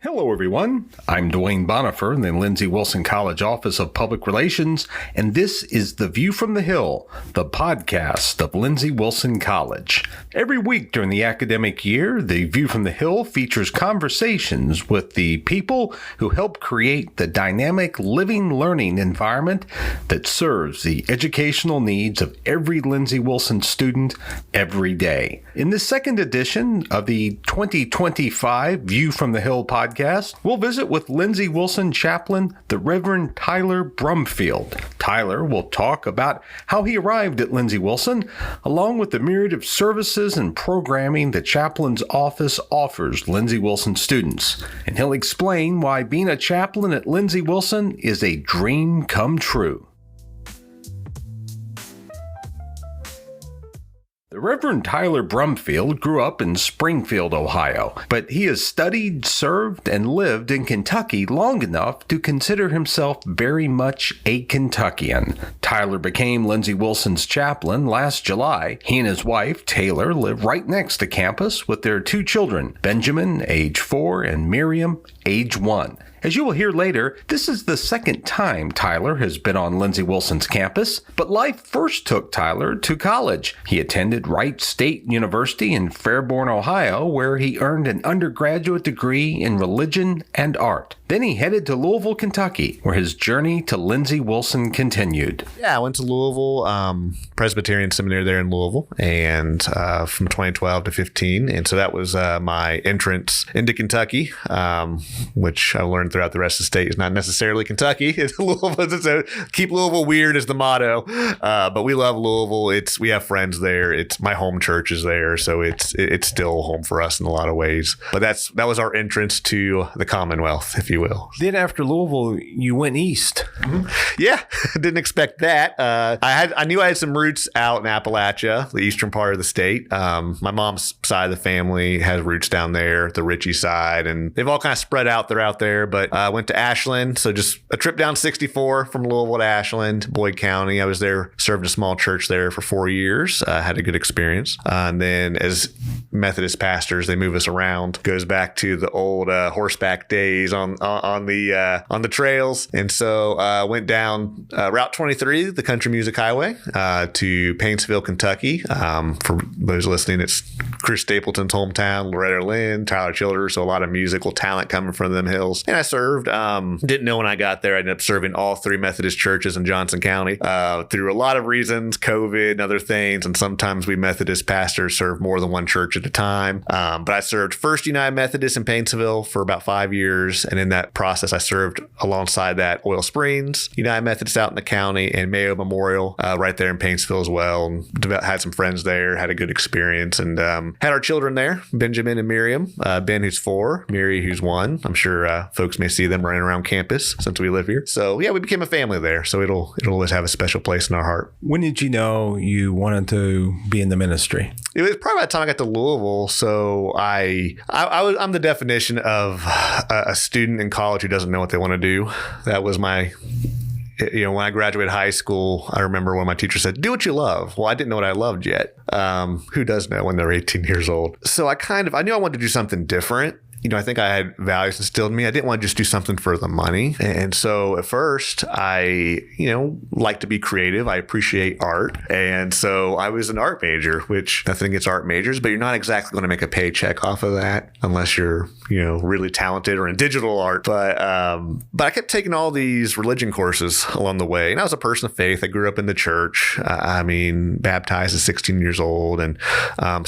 Hello, everyone. I'm Dwayne Bonifer in the Lindsey Wilson College Office of Public Relations, and this is The View from the Hill, the podcast of Lindsey Wilson College. Every week during the academic year, The View from the Hill features conversations with the people who help create the dynamic living learning environment that serves the educational needs of every Lindsey Wilson student every day. In this second edition of the 2025 View from the Hill podcast, we'll visit with Lindsey Wilson Chaplain, the Reverend Tyler Brumfield. Tyler will talk about how he arrived at Lindsey Wilson, along with the myriad of services and programming the chaplain's office offers Lindsey Wilson students. And he'll explain why being a chaplain at Lindsey Wilson is a dream come true. The Reverend Tyler Brumfield grew up in Springfield, Ohio, but he has studied, served, and lived in Kentucky long enough to consider himself very much a Kentuckian. Tyler became Lindsey Wilson's chaplain last July. He and his wife, Taylor, live right next to campus with their two children, Benjamin, age 4, and Miriam, age 1. As you will hear later, this is the second time Tyler has been on Lindsey Wilson's campus, but life first took Tyler to college. He attended Wright State University in Fairborn, Ohio, where he earned an undergraduate degree in religion and art. Then he headed to Louisville, Kentucky, where his journey to Lindsey Wilson continued. Yeah, I went to Louisville, Presbyterian Seminary there in Louisville, and from 2012 to 15. And so that was my entrance into Kentucky, which I learned throughout the rest of the state is not necessarily Kentucky. It's Louisville. So keep Louisville weird is the motto. But we love Louisville. We have friends there. It's my home church is there, so it's still home for us in a lot of ways. But that was our entrance to the Commonwealth, if you will. Then after Louisville, you went east. Mm-hmm. Yeah, didn't expect that. I knew I had some roots out in Appalachia, the eastern part of the state. My mom's side of the family has roots down there, the Ritchie side, and they've all kind of spread out. They're out there, but I went to Ashland. So just a trip down 64 from Louisville to Ashland, Boyd County. I was there, served a small church there for 4 years. Had a good experience. And then as Methodist pastors, they move us around. Goes back to the old horseback days on the trails. And so went down Route 23, the Country Music Highway, to Paintsville, Kentucky. For those listening, it's Chris Stapleton's hometown, Loretta Lynn, Tyler Childers. So a lot of musical talent coming from them hills. And I served, didn't know when I got there, I ended up serving all 3 Methodist churches in Johnson County through a lot of reasons, COVID and other things. And sometimes we Methodist pastors serve more than one church at a time. But I served First United Methodist in Paintsville for about 5 years. And in that process, I served alongside that Oil Springs, United Methodist out in the county, and Mayo Memorial right there in Paintsville as well. And had some friends there, had a good experience, and had our children there, Benjamin and Miriam, Ben who's 4, Miri who's 1. I'm sure folks may see them running around campus since we live here. So yeah, we became a family there. So it'll always have a special place in our heart. When did you know you wanted to be in the ministry? It was probably by the time I got to Louisville. So I'm the definition of a student in college who doesn't know what they want to do. That was my... when I graduated high school, I remember when my teacher said, do what you love. Well, I didn't know what I loved yet. Who does know when they're 18 years old? So I knew I wanted to do something different. I think I had values instilled in me. I didn't want to just do something for the money. And so at first I, like to be creative. I appreciate art. And so I was an art major, which nothing against art majors, but you're not exactly going to make a paycheck off of that unless you're, really talented or in digital art. But I kept taking all these religion courses along the way. And I was a person of faith. I grew up in the church. Baptized at 16 years old. And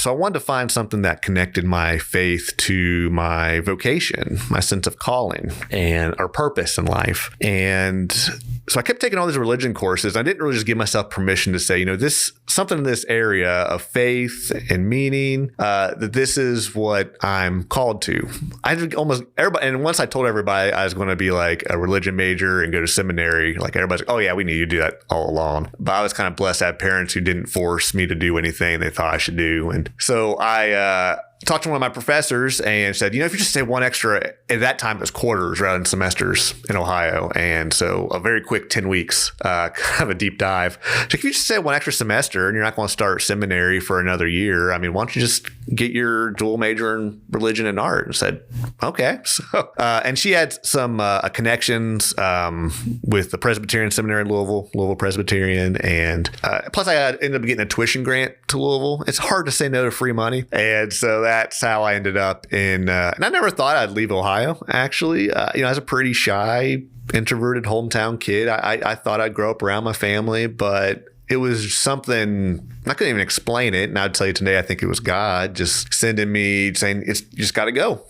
so I wanted to find something that connected my faith to my vocation, my sense of calling and our purpose in life. And so I kept taking all these religion courses. I didn't really just give myself permission to say, this something in this area of faith and meaning, that this is what I'm called to. I did almost everybody. And once I told everybody I was going to be like a religion major and go to seminary, like everybody's like, oh yeah, we knew you do that all along. But I was kind of blessed to have parents who didn't force me to do anything they thought I should do. And so I talked to one of my professors and said, if you just say one extra, at that time it was quarters rather than semesters in Ohio. And so a very quick 10 weeks, kind of a deep dive. So if you just say one extra semester and you're not going to start seminary for another year, why don't you just get your dual major in religion and art. And said, okay. So, and she had some connections with the Presbyterian Seminary in Louisville Presbyterian. And plus I ended up getting a tuition grant to Louisville. It's hard to say no to free money. And so that's how I ended up in, and I never thought I'd leave Ohio, actually. I was a pretty shy, introverted hometown kid. I thought I'd grow up around my family, but it was something I couldn't even explain it. And I'd tell you today, I think it was God just sending me saying, you just got to go.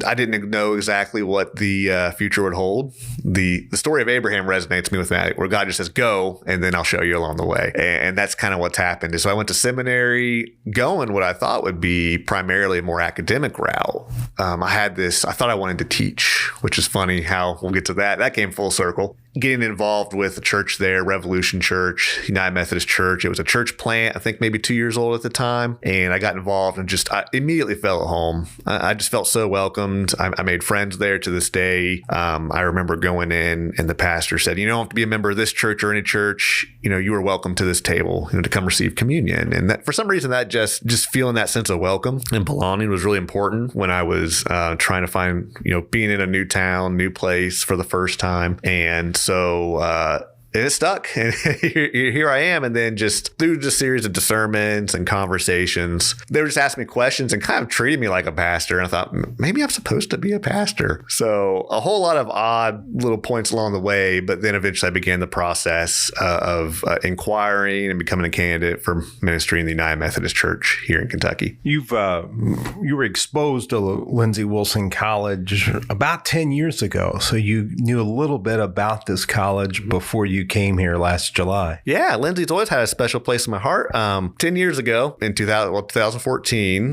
I didn't know exactly what the future would hold. The story of Abraham resonates me with that, where God just says, go, and then I'll show you along the way. And that's kind of what's happened. So I went to seminary going what I thought would be primarily a more academic route. I thought I wanted to teach, which is funny how we'll get to that. That came full circle. Getting involved with the church there, Revolution Church, United Methodist Church. It was a church plant, I think maybe 2 years old at the time. And I got involved and I immediately felt at home. I just felt so welcomed. I made friends there to this day. I remember going in and the pastor said, you don't have to be a member of this church or any church. You are welcome to this table, to come receive communion. And that, for some reason, that just feeling that sense of welcome and belonging was really important when I was trying to find, being in a new town, new place for the first time. And so it stuck, and here I am. And then just through the series of discernments and conversations, they were just asking me questions and kind of treating me like a pastor. And I thought, maybe I'm supposed to be a pastor. So a whole lot of odd little points along the way. But then eventually I began the process of inquiring and becoming a candidate for ministry in the United Methodist Church here in Kentucky. You were exposed to Lindsey Wilson College about 10 years ago. So you knew a little bit about this college before you came here last July. Yeah, Lindsey's always had a special place in my heart. 10 years ago in 2014,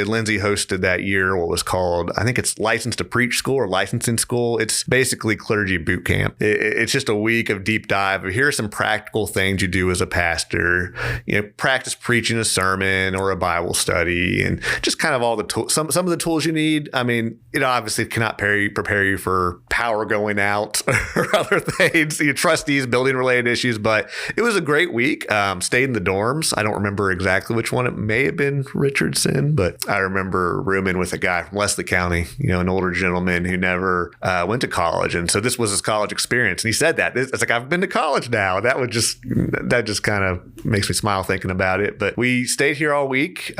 Lindsey hosted that year what was called, I think it's License to Preach School or Licensing School. It's basically clergy boot camp. It's just a week of deep dive. Here are some practical things you do as a pastor. Practice preaching a sermon or a Bible study, and just kind of all the tools, some of the tools you need. I mean, it obviously cannot prepare you for power going out or other things, trustees, building related issues, but it was a great week. Stayed in the dorms. I don't remember exactly which one. It may have been Richardson, but I remember rooming with a guy from Wesley County, an older gentleman who never went to college. And so this was his college experience. And he said that. It's like, I've been to college now. That just kind of makes me smile thinking about it. But we stayed here all week.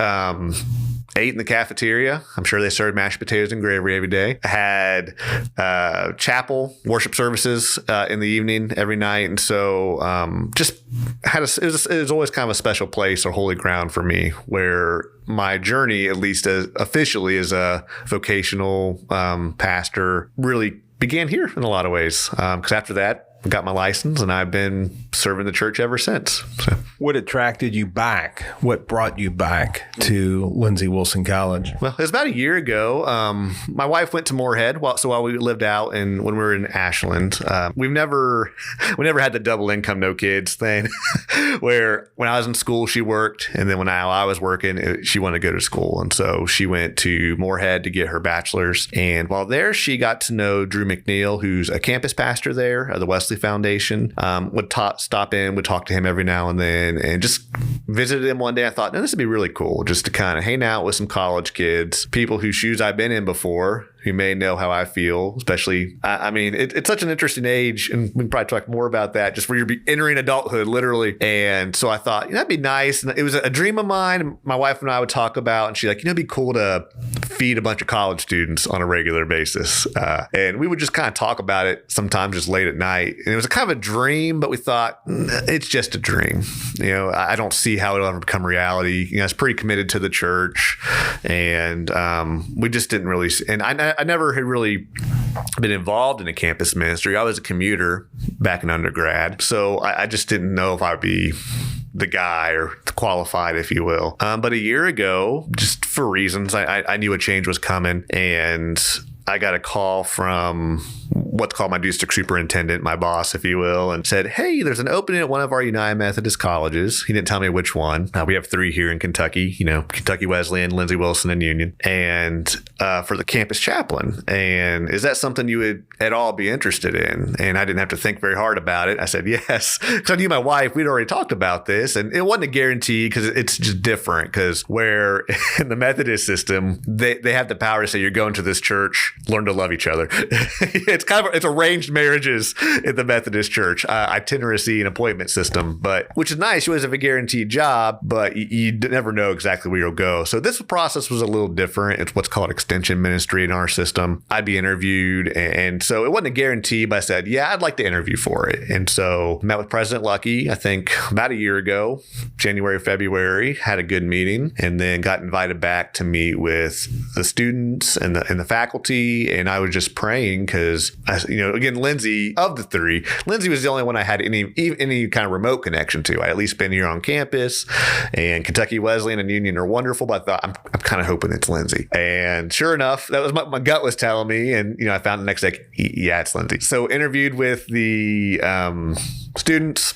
Ate in the cafeteria. I'm sure they served mashed potatoes and gravy every day. I had chapel worship services in the evening every night. And so it was always kind of a special place or holy ground for me, where my journey, at least officially as a vocational pastor, really began here in a lot of ways. Because after that, I got my license and I've been serving the church ever since. So. What attracted you back? What brought you back to Lindsey Wilson College? Well, it was about a year ago. My wife went to Moorhead while we lived out when we were in Ashland. We never had the double income, no kids thing where when I was in school, she worked. And then when I was working, she wanted to go to school. And so she went to Moorhead to get her bachelor's. And while there, she got to know Drew McNeil, who's a campus pastor there at the Wesley Foundation. Would stop in, would talk to him every now and then, and just visited him one day. I thought, this would be really cool just to kind of hang out with some college kids, people whose shoes I've been in before, who may know how I feel, especially, it's such an interesting age, and we can probably talk more about that, just where you're entering adulthood, literally. And so I thought, that'd be nice. And it was a dream of mine. My wife and I would talk about, and she's like, it'd be cool to feed a bunch of college students on a regular basis. And we would just kind of talk about it sometimes just late at night. And it was a kind of a dream, but we thought, it's just a dream. I don't see how it'll ever become reality. I was pretty committed to the church, and we just didn't really, and I never had really been involved in a campus ministry. I was a commuter back in undergrad, so I just didn't know if I'd be the guy or qualified, if you will. But a year ago, just for reasons, I knew a change was coming, and I got a call from what's called my district superintendent, my boss, if you will, and said, hey, there's an opening at one of our United Methodist colleges. He didn't tell me which one. We have 3 here in Kentucky, Kentucky Wesleyan, Lindsey Wilson, and Union, and for the campus chaplain. And is that something you would at all be interested in? And I didn't have to think very hard about it. I said yes, because I knew my wife, we'd already talked about this, and it wasn't a guarantee because it's just different, because where in the Methodist system, they have the power to say, you're going to this church, learn to love each other. It's arranged marriages in the Methodist church, itineracy and appointment system, but which is nice. You always have a guaranteed job, but you never know exactly where you'll go. So this process was a little different. It's what's called extension ministry in our system. I'd be interviewed, and so it wasn't a guarantee, but I said, yeah, I'd like to interview for it. And so met with President Lucky, I think about a year ago, January, February, had a good meeting, and then got invited back to meet with the students and the faculty. And I was just praying because, again, Lindsey, of the 3, Lindsey was the only one I had any kind of remote connection to. I at least been here on campus, and Kentucky Wesleyan and Union are wonderful, but I thought, I'm kind of hoping it's Lindsey. And sure enough, that was my gut was telling me. And, I found the next day, yeah, it's Lindsey. So interviewed with the students,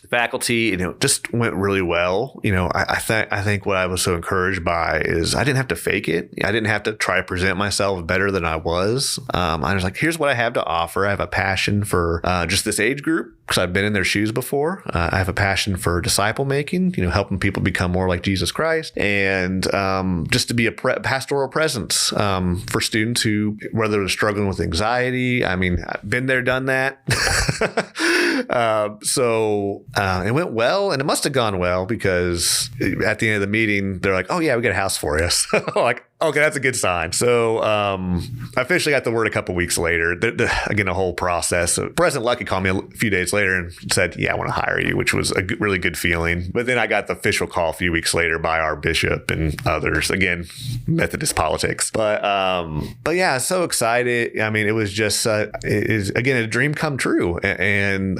faculty, just went really well. I think what I was so encouraged by is I didn't have to fake it. I didn't have to try to present myself better than I was. I was like, here's what I have to offer. I have a passion for just this age group, because I've been in their shoes before. I have a passion for disciple making, helping people become more like Jesus Christ, and just to be a pastoral presence for students who, whether they're struggling with anxiety. I mean, I've been there, done that. So it went well, and it must have gone well, because at the end of the meeting, they're like, oh yeah, we got a house for you. So like, okay, that's a good sign. So I officially got the word a couple weeks later. Again, a whole process. So President Lucky called me a few days later and said, yeah, I want to hire you, which was a really good feeling. But then I got the official call a few weeks later by our bishop and others. Again, Methodist politics. But yeah, so excited. I mean, it was just, it is, again, a dream come true. And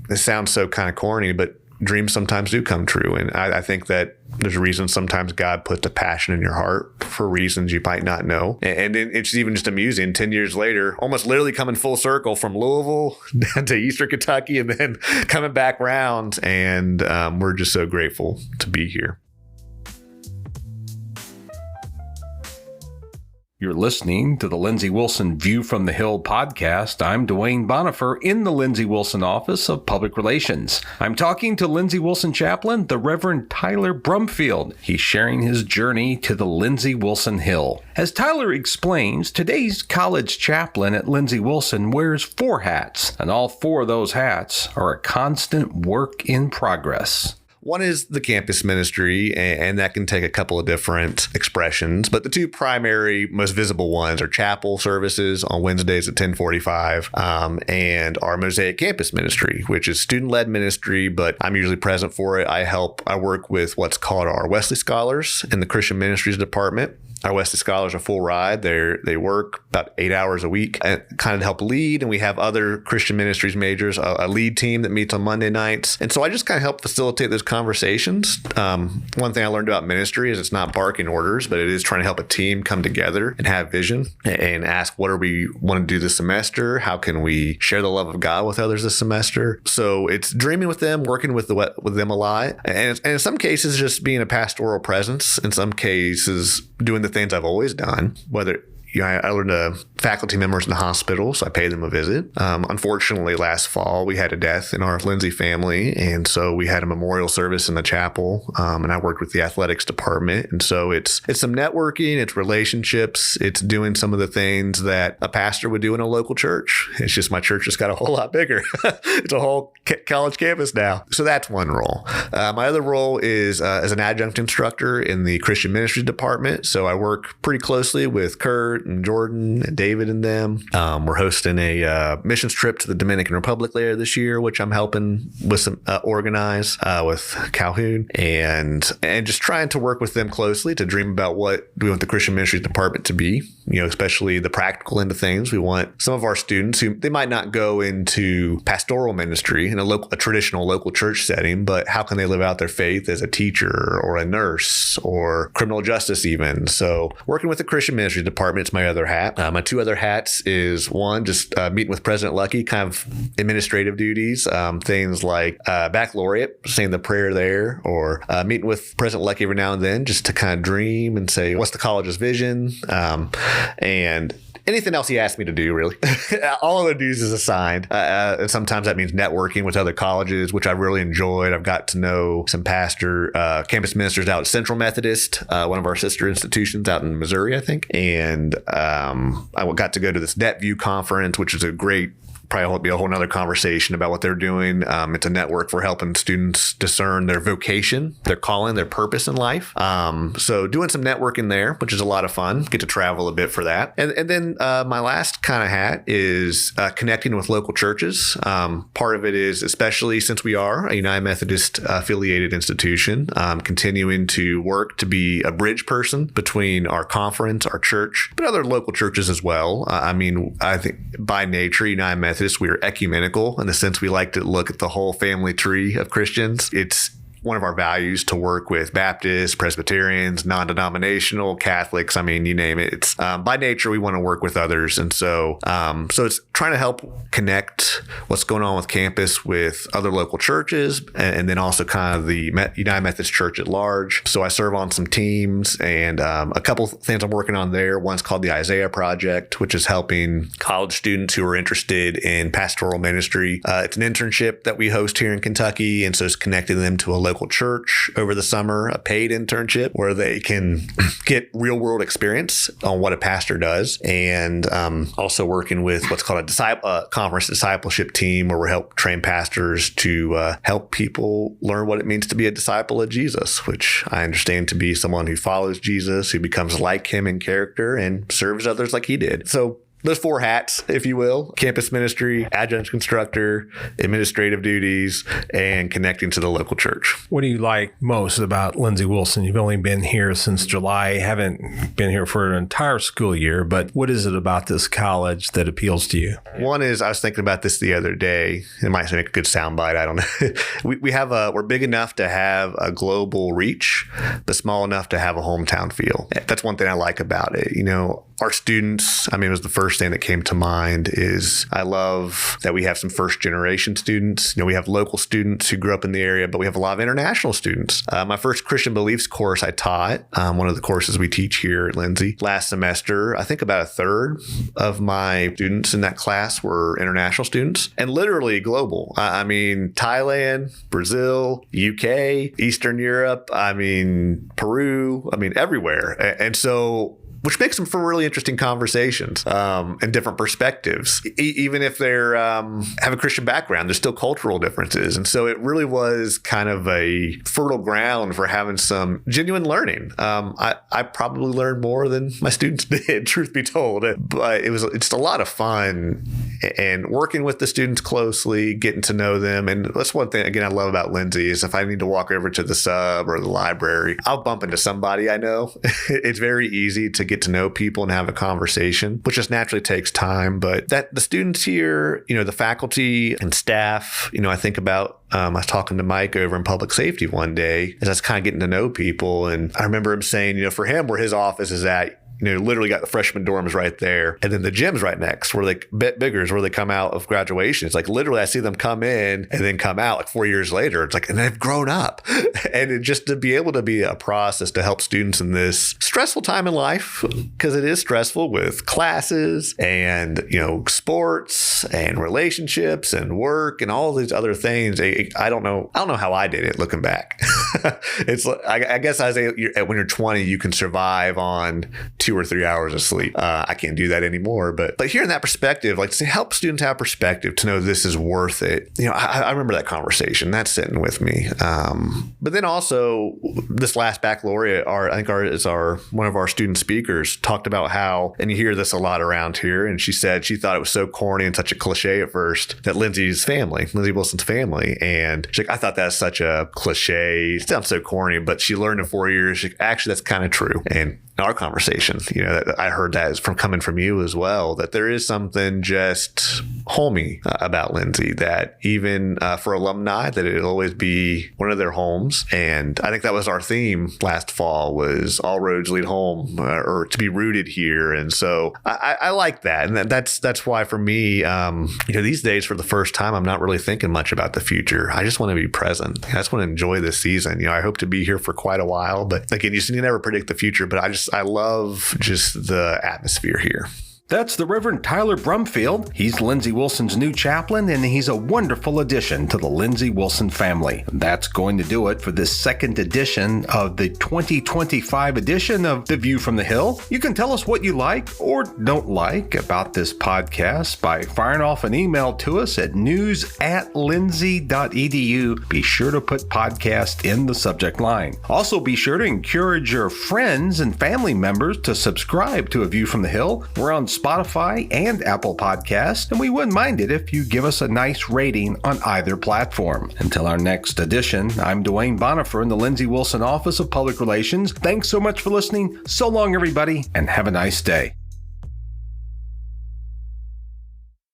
it sounds so kind of corny, but dreams sometimes do come true. And I think that there's a reason sometimes God puts a passion in your heart for reasons you might not know. And it's even just amusing. 10 years later, almost literally coming full circle from Louisville down to Eastern Kentucky, and then coming back round. And we're just so grateful to be here. You're listening to the Lindsey Wilson View from the Hill podcast. I'm Dwayne Bonifer in the Lindsey Wilson Office of Public Relations. I'm talking to Lindsey Wilson chaplain, the Reverend Tyler Brumfield. He's sharing his journey to the Lindsey Wilson Hill. As Tyler explains, today's college chaplain at Lindsey Wilson wears 4 hats, and all 4 of those hats are a constant work in progress. One is the campus ministry, and that can take a couple of different expressions. But the 2 primary, most visible ones are chapel services on Wednesdays at 10:45, and our Mosaic campus ministry, which is student-led ministry, but I'm usually present for it. I work with what's called our Wesley Scholars in the Christian Ministries department. Our Wesley Scholars are full ride. They work about 8 hours a week and kind of help lead. And we have other Christian ministries majors, a lead team that meets on Monday nights. And so I just kind of help facilitate those conversations. One thing I learned about ministry is it's not barking orders, but it is trying to help a team come together and have vision and ask, what do we want to do this semester? How can we share the love of God with others this semester? So it's dreaming with them, working with them a lot. And in some cases, just being a pastoral presence. In some cases, doing the things I've always done, whether I learned faculty members in the hospital, so I paid them a visit. Unfortunately, last fall, we had a death in our Lindsey family, and so we had a memorial service in the chapel, and I worked with the athletics department. And so it's some networking, it's relationships, it's doing some of the things that a pastor would do in a local church. It's just my church just got a whole lot bigger. It's a whole college campus now. So that's one role. My other role is as an adjunct instructor in the Christian Ministries department. So I work pretty closely with Kurt and Jordan and David and them. We're hosting a missions trip to the Dominican Republic later this year, which I'm helping with some organize with Calhoun, and just trying to work with them closely to dream about what we want the Christian Ministries department to be. Especially the practical end of things. We want some of our students who they might not go into pastoral ministry in a traditional local church setting, but how can they live out their faith as a teacher or a nurse or criminal justice even? So working with the Christian Ministries department, It's my other hat. My two other hats is one, just meeting with President Lucky, kind of administrative duties, things like baccalaureate, saying the prayer there, or meeting with President Lucky every now and then just to kind of dream and say, what's the college's vision? And anything else he asked me to do, really. All of the duties is assigned. And sometimes that means networking with other colleges, which I really enjoyed. I've got to know some campus ministers out at Central Methodist, one of our sister institutions out in Missouri, I think. And I got to go to this NetView conference, which is a great, probably will be a whole nother conversation about what they're doing. It's a network for helping students discern their vocation, their calling, their purpose in life. So doing some networking there, which is a lot of fun. Get to travel a bit for that. And then my last kind of hat is connecting with local churches. Part of it is, especially since we are a United Methodist affiliated institution, continuing to work to be a bridge person between our conference, our church, but other local churches as well. I think by nature, United Methodist, we are ecumenical in the sense we like to look at the whole family tree of Christians. It's one of our values to work with Baptists, Presbyterians, non-denominational, Catholics. I mean, you name it. It's by nature, we want to work with others. And so it's trying to help connect what's going on with campus with other local churches, and then also kind of the United Methodist Church at large. So I serve on some teams, and a couple things I'm working on there. One's called the Isaiah Project, which is helping college students who are interested in pastoral ministry. It's an internship that we host here in Kentucky, and so it's connecting them to a local church over the summer, a paid internship where they can get real world experience on what a pastor does. And also working with what's called a conference discipleship team, where we help train pastors to help people learn what it means to be a disciple of Jesus, which I understand to be someone who follows Jesus, who becomes like him in character and serves others like he did. So those four hats, if you will: campus ministry, adjunct instructor, administrative duties, and connecting to the local church. What do you like most about Lindsey Wilson? You've only been here since July, haven't been here for an entire school year, but what is it about this college that appeals to you? One is, I was thinking about this the other day. It might make a good soundbite. I don't know. We're big enough to have a global reach, but small enough to have a hometown feel. That's one thing I like about it. Our students, it was the first thing that came to mind is I love that we have some first generation students. We have local students who grew up in the area, but we have a lot of international students. My first Christian beliefs course I taught, one of the courses we teach here at Lindsey, last semester, I think about a third of my students in that class were international students, and literally global. Thailand, Brazil, UK, Eastern Europe, Peru, everywhere. And so, which makes them for really interesting conversations and different perspectives. Even if they're have a Christian background, there's still cultural differences. And so it really was kind of a fertile ground for having some genuine learning. I probably learned more than my students did, truth be told. But it's a lot of fun, and working with the students closely, getting to know them. And that's one thing, again, I love about Lindsey is if I need to walk over to the sub or the library, I'll bump into somebody I know. It's very easy to get to know people and have a conversation, which just naturally takes time. But that the students here, the faculty and staff, I think about, I was talking to Mike over in public safety one day as I was kind of getting to know people. And I remember him saying, for him, where his office is at, literally got the freshman dorms right there. And then the gym's right next, where they bit bigger is where they come out of graduation. It's like literally I see them come in and then come out like 4 years later. It's like, and they've grown up. And it just to be able to be a process to help students in this stressful time in life, because it is stressful with classes and, sports and relationships and work and all these other things. I don't know how I did it looking back. It's like, I guess I say when you're 20, you can survive on 2 or 3 hours of sleep. I can't do that anymore. But hearing that perspective, like to help students have perspective to know this is worth it. I remember that conversation. That's sitting with me. But then also this last baccalaureate, one of our student speakers talked about how, and you hear this a lot around here, and she said she thought it was so corny and such a cliche at first that Lindsey Wilson's family, and she's like, I thought that's such a cliche. It sounds so corny, but she learned in 4 years, actually that's kind of true. And our conversation. That I heard that is coming from you as well, that there is something just homey about Lindsey, that even for alumni, that it'll always be one of their homes. And I think that was our theme last fall, was all roads lead home, or to be rooted here. And so I like that. And that's why for me, these days, for the first time, I'm not really thinking much about the future. I just want to be present. I just want to enjoy this season. I hope to be here for quite a while, but again, you never predict the future, but I love just the atmosphere here. That's the Reverend Tyler Brumfield. He's Lindsey Wilson's new chaplain, and he's a wonderful addition to the Lindsey Wilson family. That's going to do it for this second edition of the 2025 edition of The View from the Hill. You can tell us what you like or don't like about this podcast by firing off an email to us at news@lindsey.edu. Be sure to put podcast in the subject line. Also, be sure to encourage your friends and family members to subscribe to A View from the Hill. We're on Spotify and Apple Podcasts, and we wouldn't mind it if you give us a nice rating on either platform. Until our next edition, I'm Dwayne Bonifer in the Lindsey Wilson Office of Public Relations. Thanks so much for listening. So long, everybody, and have a nice day.